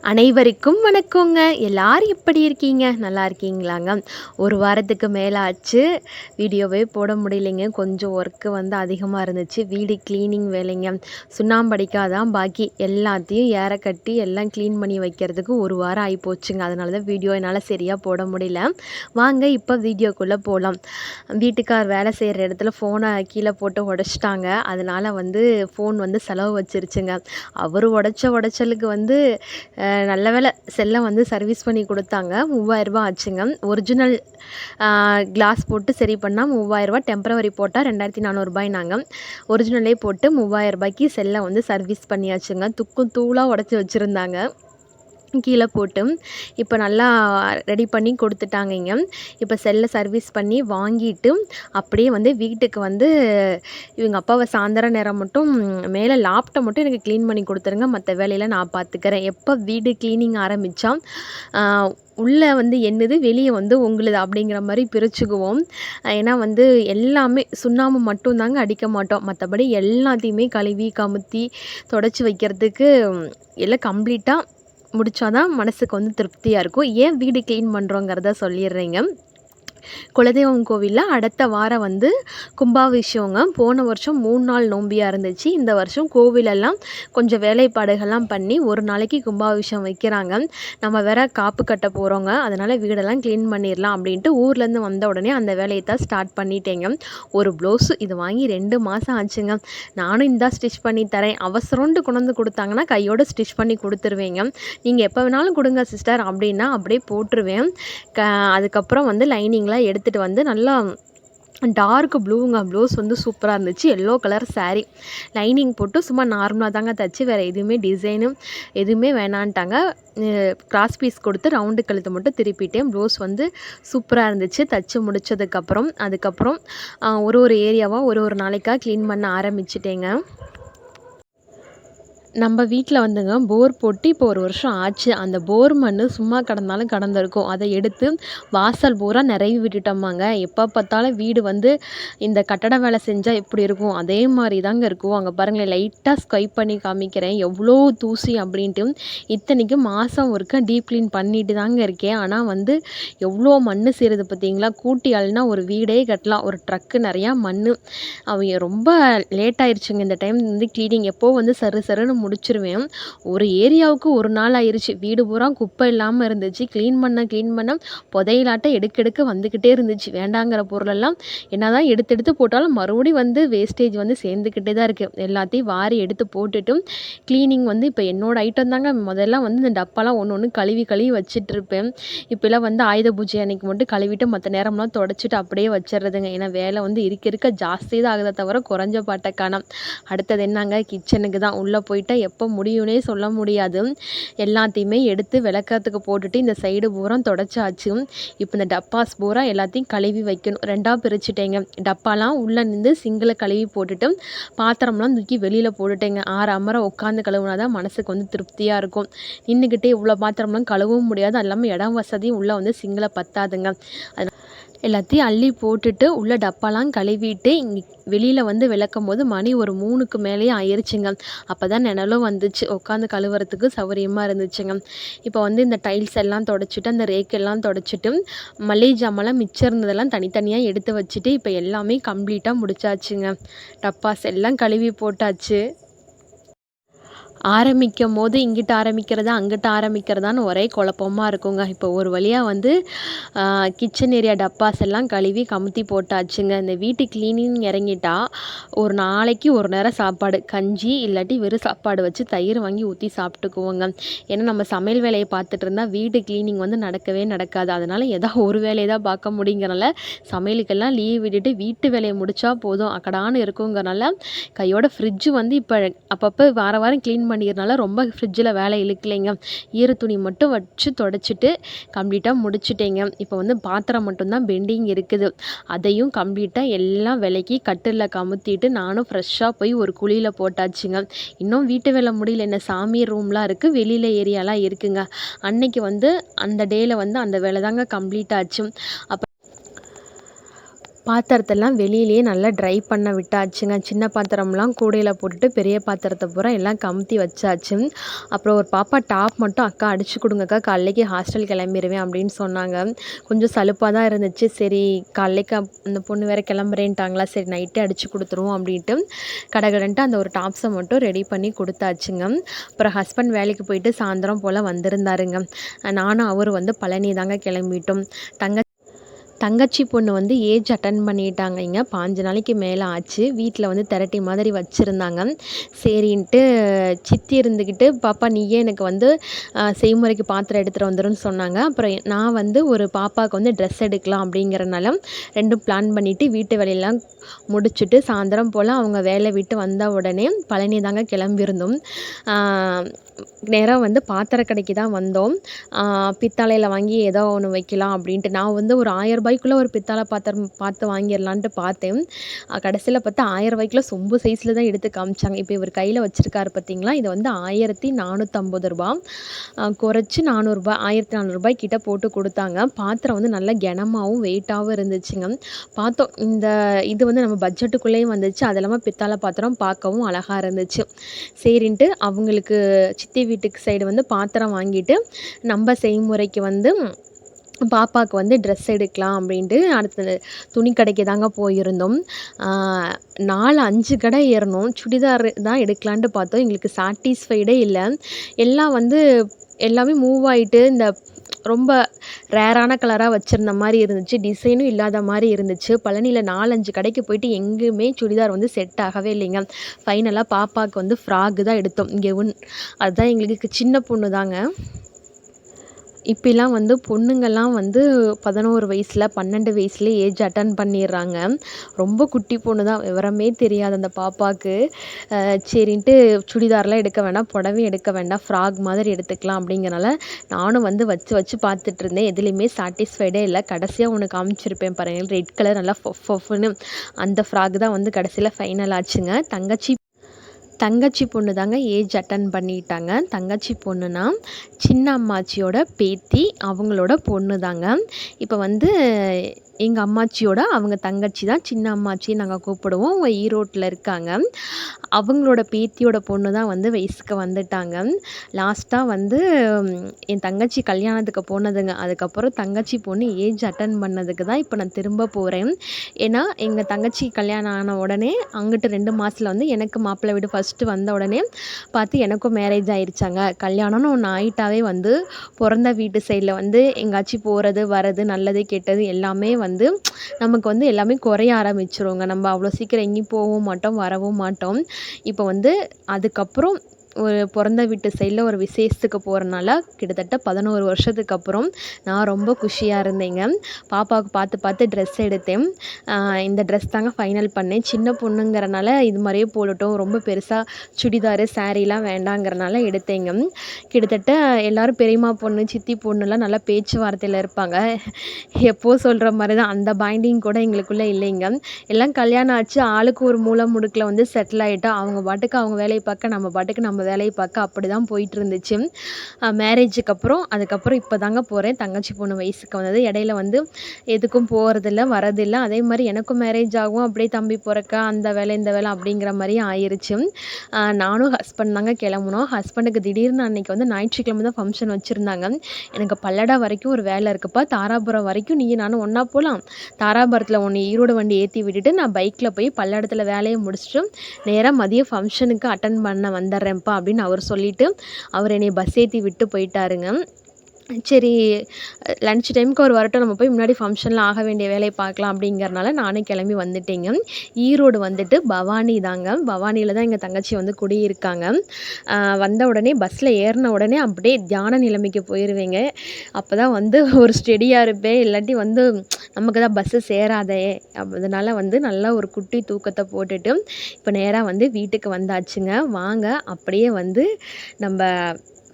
அனைவருக்கும் வணக்கங்க. எல்லாரும் எப்படி இருக்கீங்க? நல்லா இருக்கீங்களாங்க? ஒரு வாரத்துக்கு மேல ஆச்சு. வீடியோவே போட முடியலைங்க. கொஞ்சம் ஒர்க்கு வந்து அதிகமா இருந்துச்சு. வீடு கிளீனிங் வேலைங்க. சுண்ணாம்பு அடிக்காதான் பாக்கி. எல்லாத்தையும் ஏற கட்டி எல்லாம் க்ளீன் பண்ணி வைக்கிறதுக்கு ஒரு வாரம் ஆயிப்போச்சுங்க. அதனால தான் வீடியோ என்னால் சரியா போட முடியல. வாங்க இப்போ வீடியோக்குள்ளே போலாம். வீட்டுக்கார் வேலை செய்கிற இடத்துல ஃபோனை கீழே போட்டு உடைச்சிட்டாங்க. அதனால வந்து ஃபோன் வந்து செலவு வச்சிருச்சுங்க. அவர் உடைச்சலுக்கு வந்து நல்ல வேளை செல்லை வந்து சர்வீஸ் பண்ணி கொடுத்தாங்க. 3000 ஆச்சுங்க. ஒரிஜினல் கிளாஸ் போட்டு சரி பண்ணால் 3000, டெம்பரவரி போட்டால் 2400 ஒரிஜினலே போட்டு 3000 செல்லை வந்து சர்வீஸ் பண்ணியாச்சுங்க. துக்கும் தூளாக உடச்சி வச்சுருந்தாங்க. கீழே போட்டு இப்போ நல்லா ரெடி பண்ணி கொடுத்துட்டாங்கங்க. இப்போ செல்லை சர்வீஸ் பண்ணி வாங்கிட்டு அப்படியே வந்து வீட்டுக்கு வந்து இவங்க அப்பாவை சாயந்தரம் நேரம் மட்டும் மேலே லாப்ட்டை மட்டும் எனக்கு க்ளீன் பண்ணி கொடுத்துருங்க, மற்ற வேலையில் நான் பார்த்துக்கிறேன். எப்போ வீடு க்ளீனிங் ஆரம்பித்தா உள்ளே வந்து என்னது வெளியே வந்து உங்களுது அப்படிங்கிற மாதிரி பிரிச்சுக்குவோம். ஏன்னா வந்து எல்லாமே சுண்ணாம்பு மட்டும்தாங்க அடிக்க மாட்டோம். மற்றபடி எல்லாத்தையுமே கழுவி கமுத்தி தொடச்சி வைக்கிறதுக்கு எல்லாம் கம்ப்ளீட்டாக முடிச்சாதான் மனசுக்கு வந்து திருப்தியாக இருக்கும். ஏன் வீடு க்ளீன் பண்ணுறோங்கிறத சொல்லிடுறேங்க. குலதெய்வம் கோவிலில் அடுத்த வாரம் வந்து கும்பாபிஷேகங்க. போன வருஷம் 3 நாள் நோம்பியாக இருந்துச்சு. இந்த வருஷம் கோவிலெல்லாம் கொஞ்சம் வேலைப்பாடுகள்லாம் பண்ணி ஒரு நாளைக்கு கும்பாபிஷேகம் வைக்கிறாங்க. நம்ம வேற காப்பு கட்ட போகிறோங்க. அதனால் வீடெல்லாம் க்ளீன் பண்ணிடலாம் அப்படின்ட்டு ஊர்லேருந்து வந்த உடனே அந்த வேலையை தான் ஸ்டார்ட் பண்ணிட்டேங்க. ஒரு ப்ளவுஸு இது வாங்கி 2 மாதம் ஆச்சுங்க. நானும் இந்தா ஸ்டிச் பண்ணி தரேன், அவசரம்ட்டு கொண்டு வந்து கொடுத்தாங்கன்னா கையோடு ஸ்டிச் பண்ணி கொடுத்துருவேங்க. நீங்கள் எப்போ வேணாலும் கொடுங்க சிஸ்டர் அப்படின்னா அப்படியே போட்டுருவேன். அதுக்கப்புறம் வந்து லைனிங்லாம் எடுத்துகிட்டு வந்து நல்லா டார்க் ப்ளூங்க. ப்ளவுஸ் வந்து சூப்பராக இருந்துச்சு. எல்லோ கலர் சாரீ லைனிங் போட்டு சும்மா நார்மலாக தாங்க தைச்சி, வேறு எதுவுமே டிசைனு எதுவுமே வேணான்ட்டாங்க. கிராஸ் பீஸ் கொடுத்து ரவுண்டு கழுத்து மட்டும் திருப்பிட்டேன். ப்ளவுஸ் வந்து சூப்பராக இருந்துச்சு. தைச்சி அதுக்கப்புறம் ஒரு ஏரியாவாக ஒரு நாளைக்காக க்ளீன் பண்ண ஆரம்பிச்சிட்டேங்க. நம்ம வீட்டில் வந்துங்க போர் போட்டு இப்போ 1 வருஷம் ஆச்சு. அந்த போர் மண் சும்மா கிடந்தாலும் கிடந்திருக்கும். அதை எடுத்து வாசல் பூரா நிரவி விட்டுட்டோமாங்க. எப்போ பார்த்தாலும் வீடு வந்து இந்த கட்டட வேலை செஞ்சால் எப்படி இருக்கும் அதே மாதிரி தாங்க இருக்கும். அங்கே பாருங்களேன், லைட்டாக ஸ்வைப் பண்ணி காமிக்கிறேன் எவ்வளோ தூசி அப்படின்ட்டு. இத்தனைக்கும் மாதம் ஒருக்கா டீப் க்ளீன் பண்ணிட்டு தாங்க இருக்கேன். ஆனால் வந்து எவ்வளோ மண் சேருது பார்த்தீங்களா. கூட்டி அள்ளினா ஒரு வீடே கட்டலாம். ஒரு ட்ரக்கு நிறையா மண். அவங்க ரொம்ப லேட் ஆயிடுச்சுங்க இந்த டைம் வந்து க்ளீனிங். எப்போது வந்து சருன்னு முடிச்சிருவேன். ஒரு ஏரியாவுக்கு ஒரு நாள் ஆயிடுச்சு. வீடு பூரா குப்பை இல்லாமல் இருந்துச்சு. க்ளீன் பண்ண புதையலாட்ட எடுக்க வந்துக்கிட்டே இருந்துச்சு. வேண்டாங்கிற பொருளெல்லாம் என்னதான் எடுத்து போட்டாலும் மறுபடியும் வந்து வேஸ்டேஜ் வந்து சேர்ந்துக்கிட்டே தான் இருக்குது. எல்லாத்தையும் வாரி எடுத்து போட்டுட்டு க்ளீனிங் வந்து இப்போ என்னோட ஐட்டம் தாங்க. முதல்ல வந்து இந்த டப்பாலாம் ஒன்று கழுவி வச்சுட்டு இருப்பேன். இப்போலாம் வந்து ஆயுத பூஜை அன்னைக்கு மட்டும் கழுவிட்டு மற்ற நேரம்லாம் தொடச்சிட்டு அப்படியே வச்சிடுறதுங்க. ஏன்னா வேலை வந்து இருக்க ஜாஸ்தி தான் ஆகுதை தவிர குறைஞ்ச பாட்டை காணோம். அடுத்தது என்னங்க, கிச்சனுக்கு தான். உள்ளே போயிட்டு எப்போ முடியும்னே சொல்ல முடியாது. எல்லாத்தையுமே எடுத்து விளக்கத்துக்கு போட்டுட்டு இந்த சைடு பூரா தொடச்சாச்சு. இப்போ இந்த டப்பாஸ் பூரா எல்லாத்தையும் கழுவி வைக்கணும். 2ஆக பிரிச்சுட்டேங்க. டப்பாலாம் உள்ளே நின்று சிங்கில் கழுவி போட்டுட்டு பாத்திரம்லாம் தூக்கி வெளியில் போட்டுட்டேங்க. அமர உட்காந்து கழுவுனா தான் மனசுக்கு வந்து திருப்தியாக இருக்கும். நின்றுக்கிட்டே இவ்வளோ பாத்திரம்லாம் கழுவவும் முடியாது. அது இல்லாமல் இடம் வசதியும் உள்ளே வந்து சிங்கில் பத்தாதுங்க. எல்லாத்தையும் அள்ளி போட்டுட்டு உள்ள டப்பாலாம் கழுவிட்டு இங்கே வெளியில் வந்து விளக்கும் போது மணி ஒரு 3க்கு மேலேயே ஆயிடுச்சுங்க. அப்போ தான் நிழலும் வந்துச்சு. உட்காந்து கழுவுறதுக்கு சௌகரியமாக இருந்துச்சுங்க. இப்போ வந்து இந்த டைல்ஸ் எல்லாம் தொடச்சிட்டு அந்த ரேக்கெல்லாம் தொடச்சிட்டு மளிகை ஜாமான்லாம் மிச்சம் இருந்ததெல்லாம் தனித்தனியாக எடுத்து வச்சுட்டு இப்போ எல்லாமே கம்ப்ளீட்டாக முடிச்சாச்சுங்க. டப்பாஸ் எல்லாம் கழுவி போட்டாச்சு. ஆரம்பிக்கும் போது இங்கிட்ட ஆரம்பிக்கிறதா அங்கிட்ட ஆரம்பிக்கிறதான்னு ஒரே குழப்பமாக இருக்குங்க. இப்போ ஒரு வழியாக வந்து கிச்சன் ஏரியா டப்பாஸ் எல்லாம் கழுவி கமுத்தி போட்டாச்சுங்க. இந்த வீட்டு க்ளீனிங் இறங்கிட்டா ஒரு நாளைக்கு ஒரு நேரம் சாப்பாடு, கஞ்சி இல்லாட்டி வெறும் சாப்பாடு வச்சு தயிர் வாங்கி ஊற்றி சாப்பிட்டுக்குவோங்க. ஏன்னா நம்ம சமையல் வேலையை பார்த்துட்டு இருந்தால் வீடு க்ளீனிங் வந்து நடக்கவே நடக்காது. அதனால் ஏதாவது ஒரு வேலையை தான் பார்க்க முடியுங்கிறனால சமையலுக்கெல்லாம் லீவ் விட்டுட்டு வீட்டு வேலையை முடித்தா போதும் அக்கடான்னு இருக்குங்கிறனால கையோட ஃப்ரிட்ஜு வந்து இப்போ அப்பப்போ வாரம் க்ளீன் பண்ணிடுறனால ரொம்ப ஃப்ரிட்ஜில் வேலை இழுக்கலைங்க. ஈர துணி மட்டும் வச்சு தொடச்சிட்டு கம்ப்ளீட்டாக முடிச்சிட்டேங்க. இப்போ வந்து பாத்திரம் மட்டும்தான் பெண்டிங் இருக்குது. அதையும் கம்ப்ளீட்டாக எல்லாம் விலக்கி கட்டிலில் கமுத்திட்டு நானும் ஃப்ரெஷ்ஷாக போய் ஒரு குழியில் போட்டாச்சுங்க. இன்னும் வீட்டு வேலை முடியல. என்ன சாமி ரூம்லாம் இருக்குது, வெளியில் ஏரியாலாம் இருக்குங்க. அன்னைக்கு வந்து அந்த டேயில் வந்து அந்த வேலை தாங்க கம்ப்ளீட் ஆச்சு. அப்போ பாத்திரத்தெல்லாம் வெளியிலேயே நல்லா ட்ரை பண்ண விட்டாச்சுங்க. சின்ன பாத்திரம்லாம் கூடையில் போட்டுட்டு பெரிய பாத்திரத்தை பூரா எல்லாம் கமுத்தி வச்சாச்சு. அப்புறம் ஒரு பாப்பா டாப் மட்டும் அக்கா அடிச்சு கொடுங்கக்கா, காலைக்கு ஹாஸ்டல் கிளம்பிடுவேன் அப்படின்னு சொன்னாங்க. கொஞ்சம் சலுப்பாக தான் இருந்துச்சு. சரி காலைக்கு அந்த பொண்ணு வேறு கிளம்புறேன்ட்டாங்களா, சரி நைட்டே அடித்து கொடுத்துருவோம் அப்படின்ட்டு கடகடன்ட்டு அந்த ஒரு டாப்ஸை மட்டும் ரெடி பண்ணி கொடுத்தாச்சுங்க. அப்புறம் ஹஸ்பண்ட் வேலைக்கு போயிட்டு சாயந்தரம் போல் வந்திருந்தாருங்க. நானும் அவர் வந்து பழனி தாங்க கிளம்பிட்டோம். தங்கச்சி பொண்ணு வந்து ஏஜ் அட்டன் பண்ணிட்டாங்க. இங்கே 5 நாளைக்கு மேலே ஆச்சு. வீட்டில் வந்து திரட்டி மாதிரி வச்சுருந்தாங்க. சரின்ட்டு சித்தி இருந்துக்கிட்டு, பாப்பா நீயே எனக்கு வந்து செய்முறைக்கு பாத்திரம் எடுத்துகிட்டு வந்துருன்னு சொன்னாங்க. அப்புறம் நான் வந்து ஒரு பாப்பாவுக்கு வந்து ட்ரெஸ் எடுக்கலாம் அப்படிங்கிறனால 2ம் பிளான் பண்ணிவிட்டு வீட்டு வேலையெல்லாம் முடிச்சுட்டு சாயந்தரம் போல் அவங்க வேலை விட்டு வந்த உடனே பழனி தாங்க கிளம்பியிருந்தோம். நேராக வந்து பாத்திர கடைக்கு தான் வந்தோம். பித்தளையில் வாங்கி ஏதோ ஒன்று வைக்கலாம் அப்படின்ட்டு நான் வந்து ஒரு 1000 ரூபாய்க்குள்ளே ஒரு பித்தளை பாத்திரம் பார்த்து வாங்கிடலான்ட்டு பார்த்தேன். கடைசியில் பார்த்தா 1000 ரூபாய்க்குள்ள சொம்பு சைஸில் தான் எடுத்து காமிச்சாங்க. இப்போ இவர் கையில் வச்சுருக்காரு பார்த்தீங்களா, இது வந்து 1450 ரூபா, குறைச்சி 400 ரூபா 1400 ரூபாய் கிட்ட போட்டு கொடுத்தாங்க. பாத்திரம் வந்து நல்லா கனமாகவும் வெயிட்டாகவும் இருந்துச்சுங்க. பார்த்தோம் இது வந்து நம்ம பட்ஜெட்டுக்குள்ளேயும் வந்துச்சு. அது இல்லாமல் பித்தளை பாத்திரம் பார்க்கவும் அழகாக இருந்துச்சு. சரின்ட்டு அவங்களுக்கு சித்தி வீட்டுக்கு சைடு வந்து பாத்திரம் வாங்கிட்டு நம்ம செய்முறைக்கு வந்து பாப்பாவுக்கு வந்து ட்ரெஸ் எடுக்கலாம் அப்படின்ட்டு அடுத்தது துணி கடைக்கு தாங்க போயிருந்தோம். 4-5 கடை ஏறணும். சுடிதார் தான் எடுக்கலான்ட்டு பார்த்தோம். எங்களுக்கு சாட்டிஸ்ஃபைடே இல்லை. எல்லாம் வந்து எல்லாமே மூவ் ஆகிட்டு இந்த ரொம்ப ரேரான கலராக வச்சுருந்த மாதிரி இருந்துச்சு. டிசைனும் இல்லாத மாதிரி இருந்துச்சு. பழனியில் 4-5 கடைக்கு போயிட்டு எங்கேயுமே சுடிதார் வந்து செட் ஆகவே இல்லைங்க. ஃபைனலாக பாப்பாவுக்கு வந்து ஃப்ராக்கு தான் எடுத்தோம். கெவுன் அதுதான் எங்களுக்கு சின்ன பொண்ணு தாங்க. இப்போலாம் வந்து பொண்ணுங்கள்லாம் வந்து 11 வயசில் 12 வயசுல ஏஜ் அட்டன் பண்ணிடுறாங்க. ரொம்ப குட்டி பொண்ணு தான், விவரமே தெரியாது அந்த பாப்பாவுக்கு. சரின்ட்டு சுடிதார்லாம் எடுக்க வேண்டாம், புடவையும் எடுக்க வேண்டாம், ஃப்ராக் மாதிரி எடுத்துக்கலாம் அப்படிங்கிறனால நானும் வந்து வச்சு பார்த்துட்டு இருந்தேன். எதுலேயுமே சாட்டிஸ்ஃபைடே இல்லை. கடைசியாக ஒன்று காமிச்சிருப்பேன் பாருங்கள், ரெட் கலர் நல்லா ஃபஃப்னு அந்த ஃப்ராக் தான் வந்து கடைசியில் ஃபைனல் ஆச்சுங்க. தங்கச்சி பொண்ணு தாங்க ஏஜ் அட்டன் பண்ணிட்டாங்க. தங்கச்சி பொண்ணுனா சின்ன அம்மாச்சியோட பேத்தி, அவங்களோட பொண்ணு தாங்க. இப்போ வந்து எங்கள் அம்மாச்சியோட அவங்க தங்கச்சி தான் சின்ன அம்மாச்சி நாங்கள் கூப்பிடுவோம். அவங்க ஈரோட்டில் இருக்காங்க. அவங்களோட பேத்தியோட பொண்ணு தான் வந்து வயசுக்கு வந்துட்டாங்க. லாஸ்ட்டாக வந்து என் தங்கச்சி கல்யாணத்துக்கு போனதுங்க. அதுக்கப்புறம் தங்கச்சி பொண்ணு ஏஜ் அட்டன் பண்ணதுக்கு தான் இப்போ நான் திரும்ப போகிறேன். ஏன்னா எங்கள் தங்கச்சி கல்யாணம் ஆன உடனே அங்கிட்டு 2 மாதத்தில் வந்து எனக்கு மாப்பிள்ளை வீடு ஃபஸ்ட்டு வந்த உடனே பார்த்து எனக்கும் மேரேஜ் ஆயிடுச்சாங்க. கல்யாணம்னு ஒன்று ஆயிட்டாவே வந்து பிறந்த வீட்டு சைடில் வந்து எங்காச்சும் போகிறது வர்றது நல்லது கெட்டது எல்லாமே வந்து நமக்கு வந்து எல்லாமே குறைய ஆரம்பிச்சிருவோங்க. நம்ம அவ்வளோ சீக்கிரம் எங்கேயும் போகவும் மாட்டோம், வரவும் மாட்டோம். இப்போ வந்து அதுக்கப்புறம் ஒரு பிறந்த வீட்டு சைடில் ஒரு விசேஷத்துக்கு போகிறனால கிட்டத்தட்ட 11 வருஷத்துக்கு அப்புறம் நான் ரொம்ப குஷியாக இருந்தேங்க. பாப்பாவுக்கு பார்த்து ட்ரெஸ் எடுத்தேன். இந்த ட்ரெஸ் தாங்க ஃபைனல் பண்ணேன். சின்ன பொண்ணுங்கிறனால இது மாதிரியே போடட்டும், ரொம்ப பெருசாக சுடிதாரு சாரீலாம் வேண்டாங்கிறனால எடுத்தேங்க. கிட்டத்தட்ட எல்லோரும் பெரியம்மா பொண்ணு சித்தி பொண்ணுலாம் நல்லா பேச்சுவார்த்தையில் இருப்பாங்க. எப்போ சொல்கிற மாதிரி தான், அந்த பைண்டிங் கூட எங்களுக்குள்ளே இல்லைங்க. எல்லாம் கல்யாணம் ஆச்சு, ஆளுக்கு ஒரு மூலை முடுக்கில் வந்து செட்டில் ஆகிட்டோம். அவங்க பாட்டுக்கு அவங்க வேலையை பார்க்க, நம்ம பாட்டுக்கு நம்ம வேலையை பார்க்க அப்படி தான் போயிட்டு இருந்துச்சு. மேரேஜுக்கு அப்புறம் அதுக்கப்புறம் இப்போ தாங்க போகிறேன். தங்கச்சி பொண்ணு வயசுக்கு வந்தது. இடையில வந்து எதுக்கும் போகிறதில்ல வரதில்லை. அதே மாதிரி எனக்கும் மேரேஜ் ஆகும், அப்படியே தம்பி பிறக்க அந்த வேலை இந்த வேலை அப்படிங்கிற மாதிரி ஆயிடுச்சு. நானும் ஹஸ்பண்ட் தாங்க கிளம்புனோம். ஹஸ்பண்டுக்கு திடீர்னு அன்றைக்கி வந்து ஞாயிற்றுக்கிழமை தான் ஃபங்க்ஷன் வச்சுருந்தாங்க. எனக்கு பல்லடா வரைக்கும் ஒரு வேலை இருக்குப்பா, தாராபுரம் வரைக்கும் நீ நானும் ஒன்றா போகலாம், தாராபுரத்தில் ஒன்று ஈரோடு வண்டி ஏற்றி விட்டுட்டு நான் பைக்கில் போய் பல்லடத்தில் வேலையை முடிச்சுட்டு நேராக மதியம் ஃபங்க்ஷனுக்கு அட்டன் பண்ண வந்துடுறேன்ப்பா அப்படின்னு அவர் சொல்லிவிட்டு அவர் என்னை பஸ் ஏற்றி விட்டு போயிட்டாருங்க. சரி லன்ச் டைமுக்கு அவர் வரட்டும், நம்ம போய் முன்னாடி ஃபங்க்ஷனில் ஆக வேண்டிய வேலையை பார்க்கலாம் அப்படிங்கிறனால நானும் கிளம்பி வந்துட்டேங்க. ஈரோடு வந்துட்டு பவானி தாங்க. பவானியில் தான் எங்கள் தங்கச்சி வந்து குடியிருக்காங்க. வந்த உடனே பஸ்ஸில் ஏறின உடனே அப்படியே தியான நிலைமைக்கு போயிடுவேங்க. அப்போ தான் வந்து ஒரு ஸ்டெடியாக இருப்பேன், இல்லாட்டி வந்து நமக்கு தான் பஸ்ஸு சேராதே. அதனால் வந்து நல்லா ஒரு குட்டி தூக்கத்தை போட்டுட்டு இப்போ நேராக வந்து வீட்டுக்கு வந்தாச்சுங்க. வாங்க அப்படியே வந்து நம்ம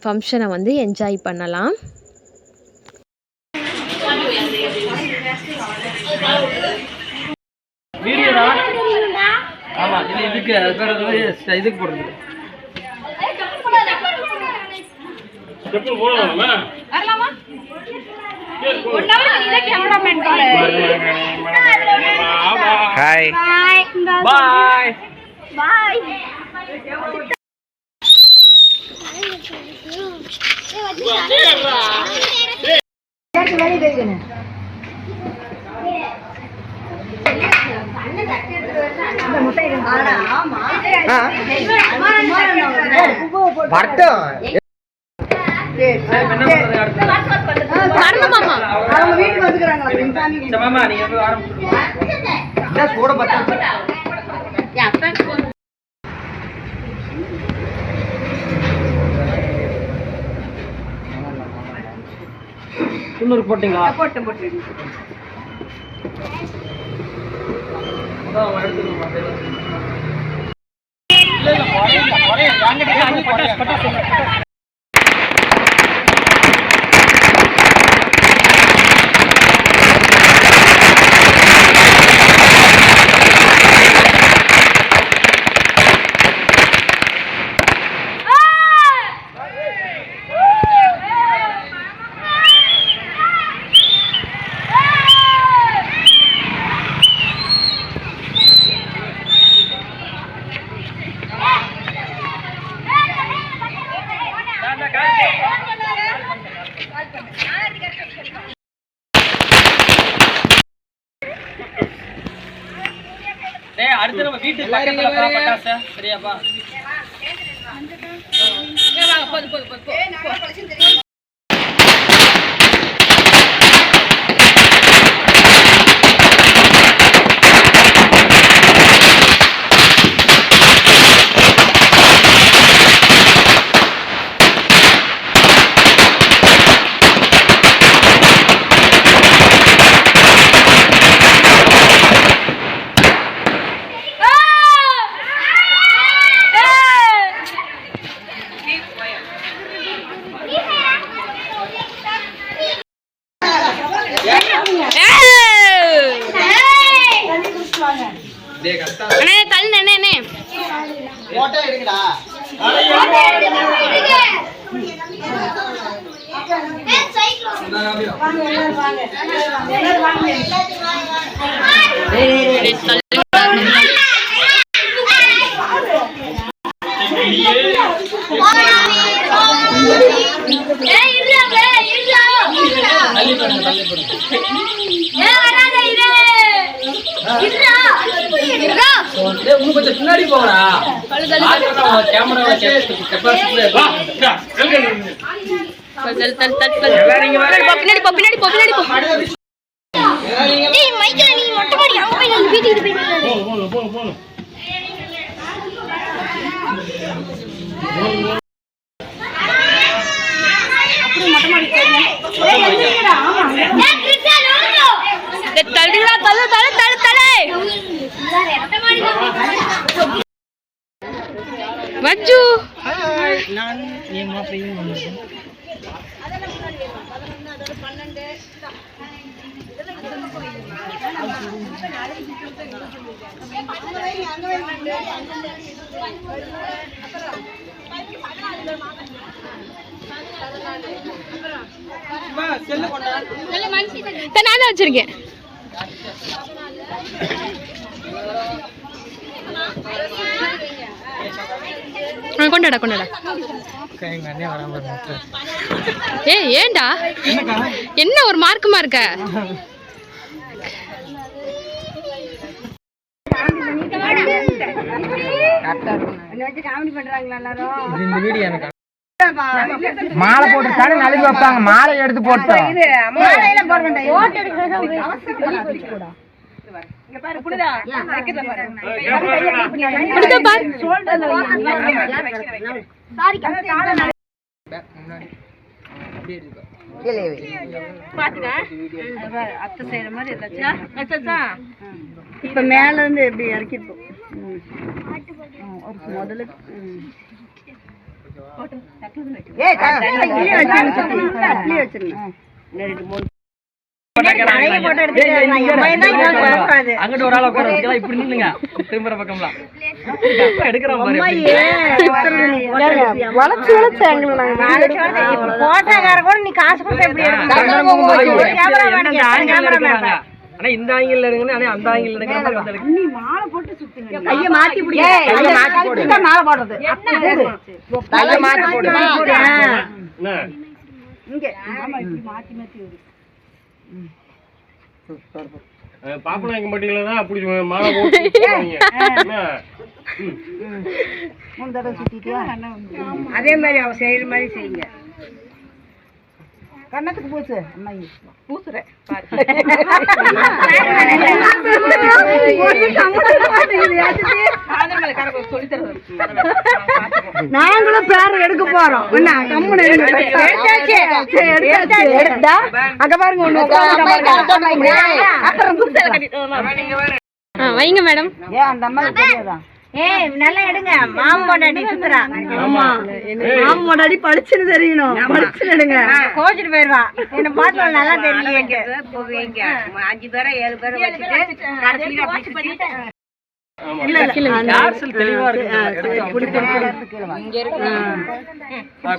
ஃபங்க்ஷனை வந்து என்ஜாய் பண்ணலாம். வீடியோடா ஆமா இது இதுக்கு அது பேர் இதுக்கு போடுறது செப்பல் போடலாமா வரலாமா 1 ஹவர் இத கேமராமேன் கால் ஹாய் பாய். அவங்க வீட்டுக்கு வந்துக்கிறாங்களா மாமா நீங்க போய் ஆரம்பிச்சுடுங்க. கூட பத்து இன்னொரு போட்டீங்களா? போட்டு அடுத்து நம்ம வீட்டு பக்கத்துல பட்டாசு சரியாப்பா? பின்னாடி போறா மஞ்சு நான் என் மாப்பிளையும் வந்து நான் தான் வச்சிருக்கேன். கொண்டாடா கொண்டாடா. ஏன்டா என்ன ஒரு மார்க்குமா இருக்க? மாலை போட்டு நழுவி வைப்பாங்க. மாலை எடுத்து போட்டோம். இப்ப மேல இருந்து எப்படி இறக்கிட்டோம் முதல்ல அங்கிட்டு ஒரு ஆள் உட்கார வச்சுக்கலாம். இப்படி நில்லுங்க திரும்புற பக்கம்லாம் எடுக்கிறோம் போட்டாக்கார கூட நீ காசு கொடுத்து எப்படி ஆனா இந்த ஆங்கிள் எடுங்க, ஆனா அந்த ஆங்கிள் எடுக்கிற மாதிரி வந்து எடுங்க. நீ மாலை போட்டு சுத்துங்க. கையை மாத்தி பிடிங்க. கையை மாத்தி போடு. அதுதான் மாலை போடுறது. கையை மாத்தி போடு. என்ன? இங்க ஆமா இப்படி மாத்தி மாத்தி வருது. பாப்பநாயக்கம் பட்டியல தான் அப்படி மாலை போட்டு என்ன? மூணு தடவை சுத்திட்டியா? அதே மாதிரி அவ செய்யற மாதிரி செய்யுங்க. கண்ணத்துக்கு பூசு. அம்மா பூசுறேன். நாங்களும் பேர எடுக்க போறோம். அங்க பாருங்க ஒண்ணு வைங்க மேடம். ஏன் அந்த அம்மா தெரியாதா? நல்லா எடுங்க. மாமோடாடி சுத்துறா. ஆமா மாமோடாடி படிச்சுன்னு தெரியணும். படிச்சுன்னு எடுங்க. கோச்சிட்டு போயிருவா. என்ன பாட்டுல நல்லா தெரியுங்க. போவீங்க 5 பேரை 7 பேரை வச்சுட்டு கடைசியில அப்படி சுத்திட்டு இல்ல இல்ல பார்சல் தெளிவா இருக்கு. இங்க இருக்கு.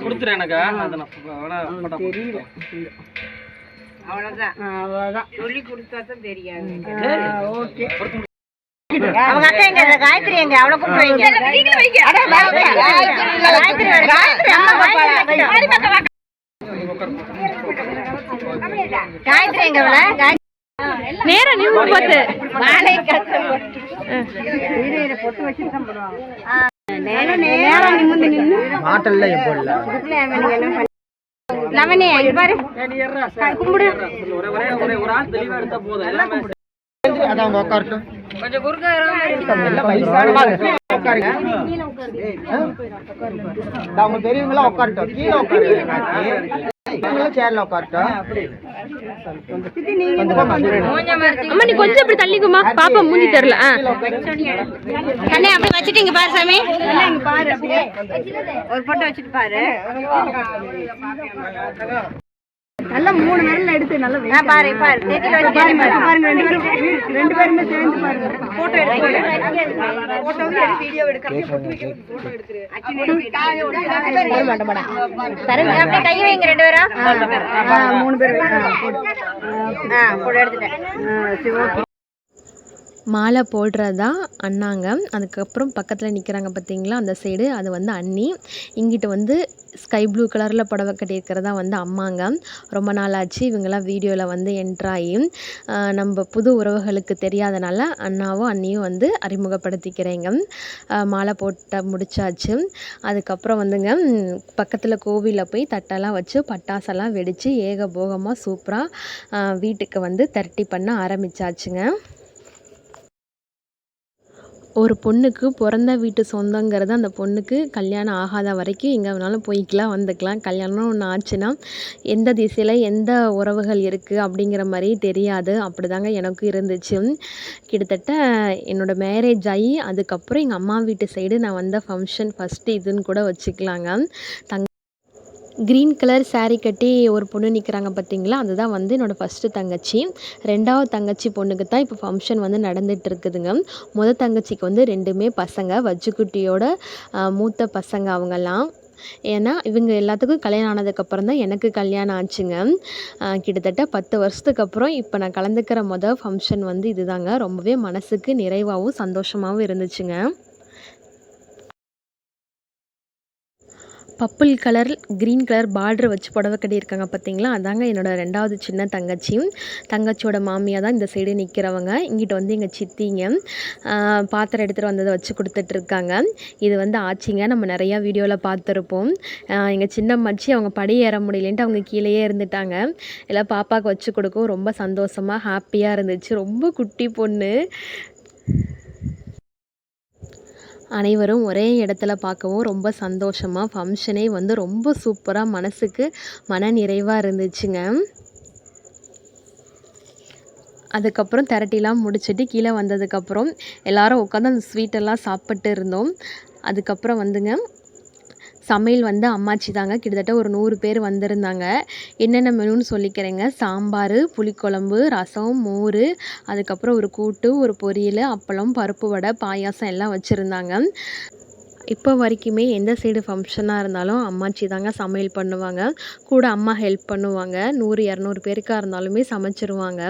கொடுத்துறேன் எனக்கு. அத நான் வேணா தெரியல. அவ்வளவுதான் அவ்வளவுதான் சொல்லி கொடுத்தா தான் தெரியாது. ஓகே. அவங்க அக்கா எங்க காயத்ரி எங்க அவளை கூப்பிட்டு வைங்க. காயத்ரி எங்க நேரா நியூஸ் பார்த்து பொட்டு வச்சுதான் போடுவாங்க. நேரம் நிமிர்ந்து நின்று மாட்டல்ல போடல. லவனி பாரு கும்பிடு. ஒரு ஆள் தெளிவா எடுத்தா போதும். எல்லாமே அதான் உட்காரட்டும். கொஞ்சம் குறுக்க எல்லாம் வயசானவங்க உட்காருங்க. அவங்க பெரியவங்களா உட்காரட்டும். கீழே உட்காருங்க. சேர்ல உட்காரட்டும். அம்மா நீ கொஞ்சம் இப்படி தள்ளிக்குமா, பாப்பா மூஞ்சி தெரியல. கண்ணே அப்படி வச்சுட்டீங்க பாரு சாமி. இங்க பாரு அப்படியே ஒரு போட்டோ வச்சுட்டு பாரு. நல்லா 3 விரல்ல எடுத்து நல்லா பாரு பாரு தேத்தில வச்சு பாருங்க. ரெண்டு பேருமே சேர்ந்து பாருங்க. போட்டோ எடுங்க. போட்டோ எடுத்து வீடியோ எடுக்க போட்டோ எடுத்துரு. சரி அப்படியே கை வைங்க 2 பேரும். 3 பேர் போட்டோ எடுத்துட்டேன். சரி ஓகே. மாலை போடுறது தான் அண்ணாங்க. அதுக்கப்புறம் பக்கத்தில் நிற்கிறாங்க பார்த்தீங்களா, அந்த சைடு அது வந்து அண்ணி. இங்கிட்டு வந்து ஸ்கை ப்ளூ கலரில் புடவை கட்டியிருக்கிறதா வந்து அம்மாங்க. ரொம்ப நாள் ஆச்சு இவங்கெல்லாம் வீடியோவில் வந்து என்ட்ராகி. நம்ம புது உறவுகளுக்கு தெரியாதனால அண்ணாவும் அண்ணியும் வந்து அறிமுகப்படுத்திக்கிறேங்க. மாலை போட்ட முடிச்சாச்சு. அதுக்கப்புறம் வந்துங்க பக்கத்தில் கோவிலில் போய் தட்டெல்லாம் வச்சு பட்டாசெல்லாம் வெடித்து ஏகபோகமாக சூப்பராக வீட்டுக்கு வந்து திரட்டி பண்ண ஆரம்பித்தாச்சுங்க. ஒரு பொண்ணுக்கு பிறந்த வீட்டு சொந்தங்கிறது அந்த பொண்ணுக்கு கல்யாணம் ஆகாத வரைக்கும் எங்கே வேணாலும் போய்க்கலாம் வந்துக்கலாம். கல்யாணம் ஒன்று ஆச்சுன்னா எந்த திசையில் எந்த உறவுகள் இருக்குது அப்படிங்கிற மாதிரி தெரியாது. அப்படி தாங்க எனக்கும் இருந்துச்சு. கிட்டத்தட்ட என்னோடய மேரேஜ் ஆகி அதுக்கப்புறம் எங்கள் அம்மா வீட்டு சைடு நான் வந்த ஃபங்க்ஷன் ஃபஸ்ட்டு இதுன்னு கூட வச்சுக்கலாங்க. க்ரீன் கலர் சாரீ கட்டி ஒரு பொண்ணு நிற்கிறாங்க பார்த்தீங்களா, அதுதான் வந்து என்னோடய ஃபஸ்ட்டு தங்கச்சி. 2வது தங்கச்சி பொண்ணுக்கு தான் இப்போ ஃபங்க்ஷன் வந்து நடந்துகிட்டு இருக்குதுங்க. முதல் தங்கச்சிக்கு வந்து 2மே பசங்க, வஜ்ஜுக்குட்டியோட மூத்த பசங்க அவங்கெல்லாம். ஏன்னா இவங்க எல்லாத்துக்கும் கல்யாணம் ஆனதுக்கப்புறம் தான் எனக்கு கல்யாணம் ஆச்சுங்க. கிட்டத்தட்ட 10 வருஷத்துக்கு அப்புறம் இப்போ நான் கலந்துக்கிற மொதல் ஃபங்க்ஷன் வந்து இதுதாங்க. ரொம்பவே மனசுக்கு நிறைவாகவும் சந்தோஷமாகவும் இருந்துச்சுங்க. Purple colour green colour border வச்சு புடவை கட்டியிருக்காங்க பார்த்தீங்களா, அதாங்க என்னோடய 2வது சின்ன தங்கச்சி. தங்கச்சியோட மாமியாக தான் இந்த சைடு நிற்கிறவங்க. இங்கிட்ட வந்து எங்கள் சித்திங்க பாத்திரம் எடுத்துகிட்டு வந்ததை வச்சு கொடுத்துட்ருக்காங்க. இது வந்து ஆச்சிங்க, நம்ம நிறையா வீடியோவில் பார்த்துருப்போம். எங்கள் சின்ன மச்சி அவங்க படி ஏற முடியலன்ட்டு அவங்க கீழேயே இருந்துட்டாங்க. எல்லாம் பாப்பாவுக்கு வச்சு கொடுக்கவும் ரொம்ப சந்தோஷமாக ஹாப்பியாக இருந்துச்சு. ரொம்ப குட்டி பொண்ணு. அனைவரும் ஒரே இடத்துல பார்க்கவும் ரொம்ப சந்தோஷமாக ஃபங்க்ஷனே வந்து ரொம்ப சூப்பராக மனசுக்கு மன நிறைவாக இருந்துச்சுங்க. அதுக்கப்புறம் திரட்டிலாம் முடிச்சுட்டு கீழே வந்ததுக்கப்புறம் எல்லோரும் உட்காந்து அந்த ஸ்வீட்டெல்லாம் சாப்பிட்டு இருந்தோம். அதுக்கப்புறம் வந்துங்க சமையல் வந்து அம்மாச்சி தாங்க. கிட்டத்தட்ட ஒரு 100 பேர் வந்திருந்தாங்க. என்னென்ன மெனுன்னு சொல்லிக்கிறேங்க. சாம்பார், புளிக்குழம்பு, ரசம், மோர், அதுக்கப்புறம் ஒரு கூட்டு, ஒரு பொரியல், அப்பளம், பருப்பு வடை, பாயாசம் எல்லாம் வச்சுருந்தாங்க. இப்போ வரைக்குமே எந்த சைடு ஃபங்க்ஷனாக இருந்தாலும் அம்மாச்சி தாங்க சமையல் பண்ணுவாங்க. கூட அம்மா ஹெல்ப் பண்ணுவாங்க. 100, 200 பேருக்கா இருந்தாலுமே சமைச்சிருவாங்க.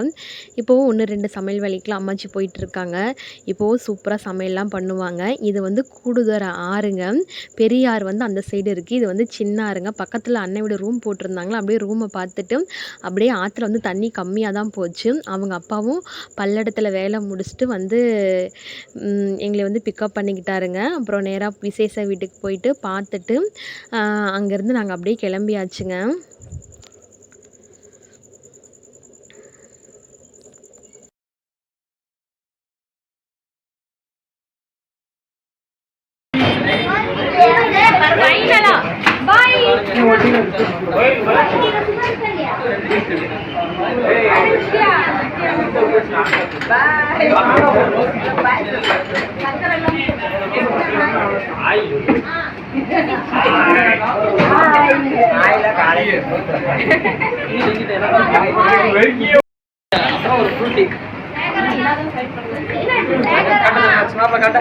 இப்போவும் 1, 2 சமையல் வேலைக்குலாம் அம்மாச்சி போயிட்டுருக்காங்க. இப்போவும் சூப்பராக சமையல்லாம் பண்ணுவாங்க. இது வந்து கூடுதுறை ஆறுங்க. பெரிய ஆறு வந்து அந்த சைடு இருக்குது. இது வந்து சின்ன ஆறுங்க. பக்கத்தில் அண்ணன் வீடு ரூம் போட்டிருந்தாங்களா, அப்படியே ரூமை பார்த்துட்டு அப்படியே ஆற்றுல வந்து தண்ணி கம்மியாக தான் போச்சு. அவங்க அப்பாவும் பல்லடத்தில் வேலை முடிச்சுட்டு வந்து எங்களை வந்து பிக்கப் பண்ணிக்கிட்டாருங்க. அப்புறம் நேராக விசேஷ வீட்டுக்கு போயிட்டு பார்த்துட்டு அங்கேருந்து நாங்கள் அப்படியே கிளம்பியாச்சுங்க. அப்புறம் ஒரு ஃப்ரூட்டி காட்ட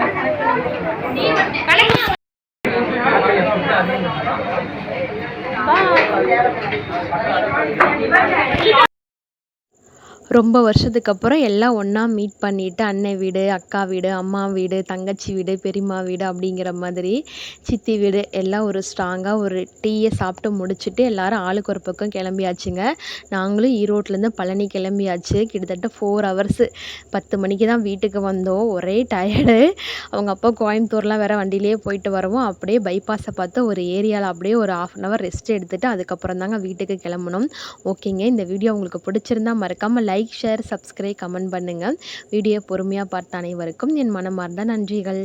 ரொம்ப வருஷத்துக்கு அப்புறம் எல்லாம் ஒன்றா மீட் பண்ணிவிட்டு அண்ணன் வீடு, அக்கா வீடு, அம்மா வீடு, தங்கச்சி வீடு, பெரியம்மா வீடு அப்படிங்கிற மாதிரி சித்தி வீடு எல்லாம் ஒரு ஸ்ட்ராங்காக ஒரு டீயை சாப்பிட்டு முடிச்சுட்டு எல்லோரும் ஆளுக்கு ஒரு பக்கம் கிளம்பியாச்சுங்க. நாங்களும் ஈரோட்லேருந்து பழனி கிளம்பியாச்சு. கிட்டத்தட்ட 4 ஹவர்ஸு. 10 மணிக்கு தான் வீட்டுக்கு வந்தோம். ஒரே டயர்டு. அவங்க அப்பா கோயம்புத்தூர்லாம் வேறு வண்டியிலேயே போயிட்டு வரவும் அப்படியே பைபாஸை பார்த்து ஒரு ஏரியாவில் அப்படியே ஒரு 1/2 அன் ஹவர் ரெஸ்ட் எடுத்துகிட்டு அதுக்கப்புறம் தாங்க வீட்டுக்கு கிளம்பணும். ஓகேங்க, இந்த வீடியோ உங்களுக்கு பிடிச்சிருந்தா மறக்காமல் லைக், ஷேர், சப்ஸ்கிரைப், கமெண்ட் பண்ணுங்கள். வீடியோ பொறுமையாக பார்த்த அனைவருக்கும் என் மனமார்ந்த நன்றிகள்.